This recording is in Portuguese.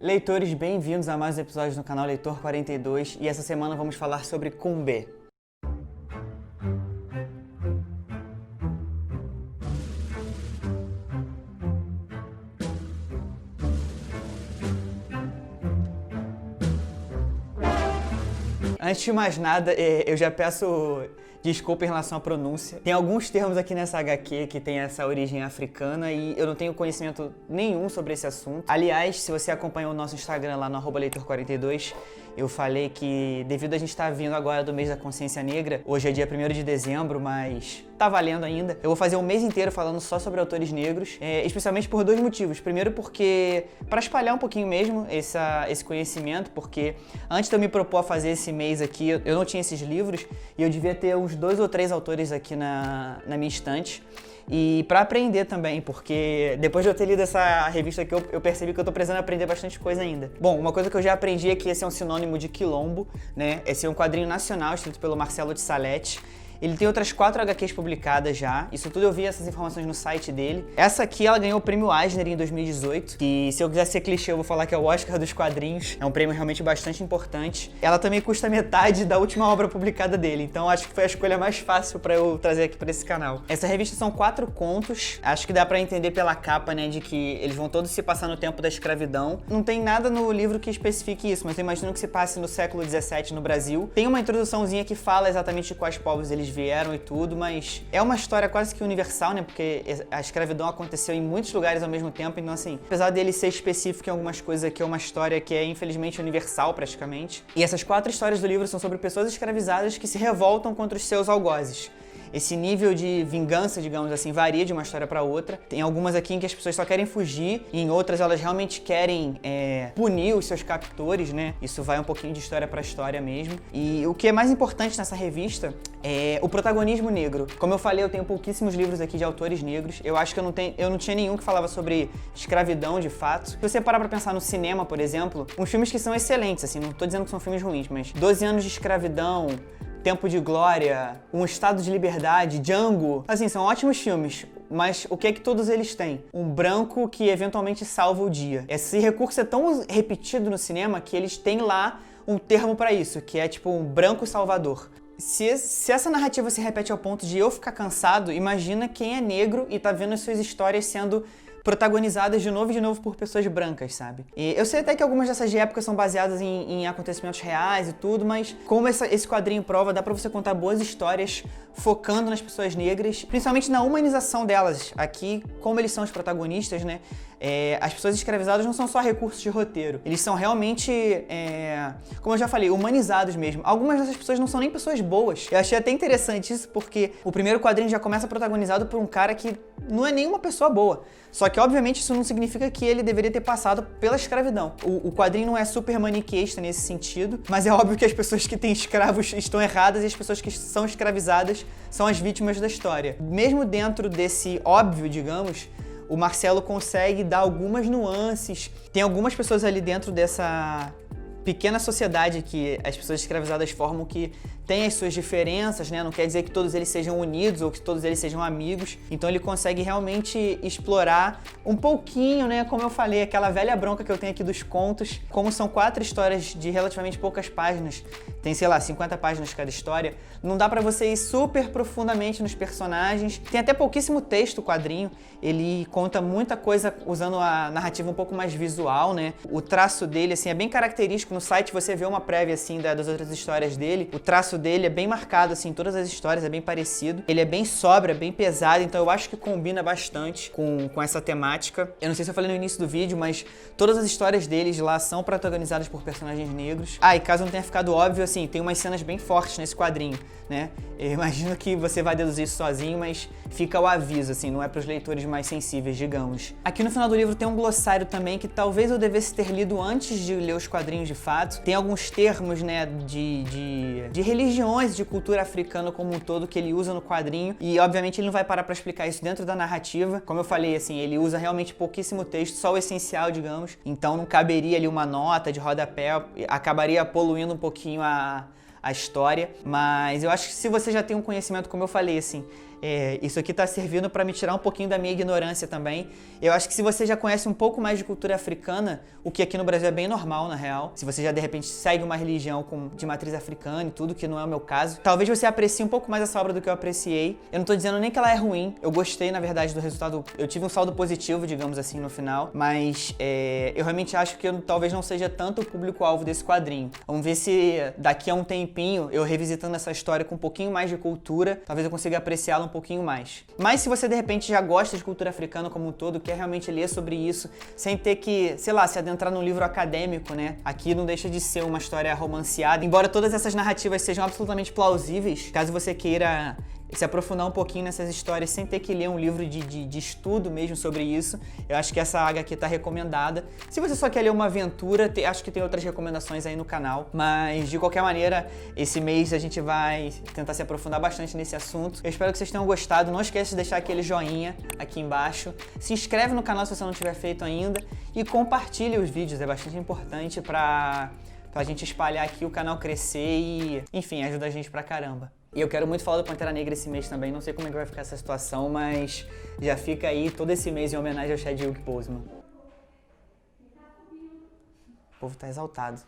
Leitores, bem-vindos a mais um episódio do canal Leitor 42 e essa semana vamos falar sobre Kumbé. Antes de mais nada, eu já peço desculpa em relação à pronúncia. Tem alguns termos aqui nessa HQ que tem essa origem africana e eu não tenho conhecimento nenhum sobre esse assunto. Aliás, se você acompanhou o nosso Instagram lá no @leitor42, eu falei que devido a gente estar vindo agora do mês da consciência negra, hoje é dia 1º de dezembro, mas tá valendo ainda. Eu vou fazer um mês inteiro falando só sobre autores negros, especialmente por dois motivos. Primeiro porque, para espalhar um pouquinho mesmo esse conhecimento, porque antes de eu me propor a fazer esse mês aqui, eu não tinha esses livros e eu devia ter uns 2 ou 3 autores aqui na minha estante. E para aprender também, porque depois de eu ter lido essa revista aqui, eu percebi que eu tô precisando aprender bastante coisa ainda. Bom, uma coisa que eu já aprendi é que esse é um sinônimo de quilombo, né? Esse é um quadrinho nacional escrito pelo Marcelo de Salete. Ele tem outras 4 HQs publicadas já, isso tudo eu vi essas informações no site dele. Essa aqui, ela ganhou o prêmio Eisner em 2018, que se eu quiser ser clichê eu vou falar que é o Oscar dos quadrinhos, é um prêmio realmente bastante importante. Ela também custa metade da última obra publicada dele, então acho que foi a escolha mais fácil pra eu trazer aqui pra esse canal. Essa revista são 4 contos, acho que dá pra entender pela capa, né, de que eles vão todos se passar no tempo da escravidão. Não tem nada no livro que especifique isso, mas eu imagino que se passe no século 17 no Brasil. Tem uma introduçãozinha que fala exatamente de quais povos eles vieram e tudo, mas é uma história quase que universal, né? Porque a escravidão aconteceu em muitos lugares ao mesmo tempo, então assim, apesar dele ser específico em algumas coisas aqui, é uma história que é infelizmente universal praticamente. E essas 4 histórias do livro são sobre pessoas escravizadas que se revoltam contra os seus algozes. Esse nível de vingança, digamos assim, varia de uma história para outra. Tem algumas aqui em que as pessoas só querem fugir, e em outras elas realmente querem punir os seus captores, né? Isso vai um pouquinho de história para história mesmo. E o que é mais importante nessa revista é o protagonismo negro. Como eu falei, eu tenho pouquíssimos livros aqui de autores negros. Eu acho que eu não tinha nenhum que falava sobre escravidão de fato. Se você parar pra pensar no cinema, por exemplo, uns filmes que são excelentes, assim, não tô dizendo que são filmes ruins, mas 12 anos de escravidão, Tempo de Glória, Um Estado de Liberdade, Django, assim, são ótimos filmes, mas o que é que todos eles têm? Um branco que eventualmente salva o dia. Esse recurso é tão repetido no cinema que eles têm lá um termo pra isso, que é tipo um branco salvador. Se essa narrativa se repete ao ponto de eu ficar cansado, imagina quem é negro e tá vendo as suas histórias sendo protagonizadas de novo por pessoas brancas, sabe? E eu sei até que algumas dessas épocas são baseadas em acontecimentos reais e tudo, mas como esse quadrinho prova, dá pra você contar boas histórias focando nas pessoas negras, principalmente na humanização delas. Aqui, como eles são os protagonistas, né? As pessoas escravizadas não são só recursos de roteiro, eles são realmente, como eu já falei, humanizados mesmo. Algumas dessas pessoas não são nem pessoas boas. Eu achei até interessante isso, porque o primeiro quadrinho já começa protagonizado por um cara que não é nenhuma pessoa boa. Só que, obviamente, isso não significa que ele deveria ter passado pela escravidão. O quadrinho não é super maniqueísta nesse sentido, mas é óbvio que as pessoas que têm escravos estão erradas e as pessoas que são escravizadas são as vítimas da história. Mesmo dentro desse óbvio, digamos, o Marcelo consegue dar algumas nuances. Tem algumas pessoas ali dentro dessa pequena sociedade que as pessoas escravizadas formam que tem as suas diferenças, né? Não quer dizer que todos eles sejam unidos ou que todos eles sejam amigos. Então ele consegue realmente explorar um pouquinho, né? Como eu falei, aquela velha bronca que eu tenho aqui dos contos. Como são 4 histórias de relativamente poucas páginas, tem, sei lá, 50 páginas cada história, não dá pra você ir super profundamente nos personagens. Tem até pouquíssimo texto o quadrinho. Ele conta muita coisa usando a narrativa um pouco mais visual, né? O traço dele, assim, é bem característico. No site você vê uma prévia, assim, das outras histórias dele. O traço dele é bem marcado, assim, em todas as histórias, é bem parecido. Ele é bem sóbrio, é bem pesado, então eu acho que combina bastante com essa temática. Eu não sei se eu falei no início do vídeo, mas todas as histórias deles lá são protagonizadas por personagens negros. Ah, e caso não tenha ficado óbvio, assim, tem umas cenas bem fortes nesse quadrinho, né? Eu imagino que você vai deduzir isso sozinho, mas fica o aviso, assim, não é para os leitores mais sensíveis, digamos. Aqui no final do livro tem um glossário também que talvez eu devesse ter lido antes de ler os quadrinhos de fato. Tem alguns termos, né, de religiões, de cultura africana como um todo que ele usa no quadrinho e, obviamente, ele não vai parar para explicar isso dentro da narrativa. Como eu falei, assim, ele usa realmente pouquíssimo texto, só o essencial, digamos. Então não caberia ali uma nota de rodapé, acabaria poluindo um pouquinho a história, mas eu acho que se você já tem um conhecimento, como eu falei, assim, Isso aqui tá servindo para me tirar um pouquinho da minha ignorância também. Eu acho que se você já conhece um pouco mais de cultura africana, o que aqui no Brasil é bem normal, na real, se você já de repente segue uma religião de matriz africana e tudo, que não é o meu caso, talvez você aprecie um pouco mais essa obra do que eu apreciei. Eu não tô dizendo nem que ela é ruim, eu gostei, na verdade, do resultado, eu tive um saldo positivo, digamos assim, no final, mas eu realmente acho que eu talvez não seja tanto o público-alvo desse quadrinho. Vamos ver se daqui a um tempinho, eu revisitando essa história com um pouquinho mais de cultura, talvez eu consiga apreciá-la um pouquinho mais. Mas se você de repente já gosta de cultura africana como um todo, quer realmente ler sobre isso, sem ter que, sei lá, se adentrar num livro acadêmico, né? Aqui não deixa de ser uma história romanceada, embora todas essas narrativas sejam absolutamente plausíveis, caso você queira se aprofundar um pouquinho nessas histórias sem ter que ler um livro de estudo mesmo sobre isso, eu acho que essa HQ tá recomendada. Se você só quer ler uma aventura, acho que tem outras recomendações aí no canal, mas de qualquer maneira, esse mês a gente vai tentar se aprofundar bastante nesse assunto. Eu espero que vocês tenham gostado, não esquece de deixar aquele joinha aqui embaixo, se inscreve no canal se você não tiver feito ainda e compartilhe os vídeos, é bastante importante pra gente espalhar aqui, o canal crescer e, enfim, ajuda a gente pra caramba. E eu quero muito falar do Pantera Negra esse mês também, não sei como é que vai ficar essa situação, mas já fica aí todo esse mês em homenagem ao Chadwick Boseman. O povo tá exaltado.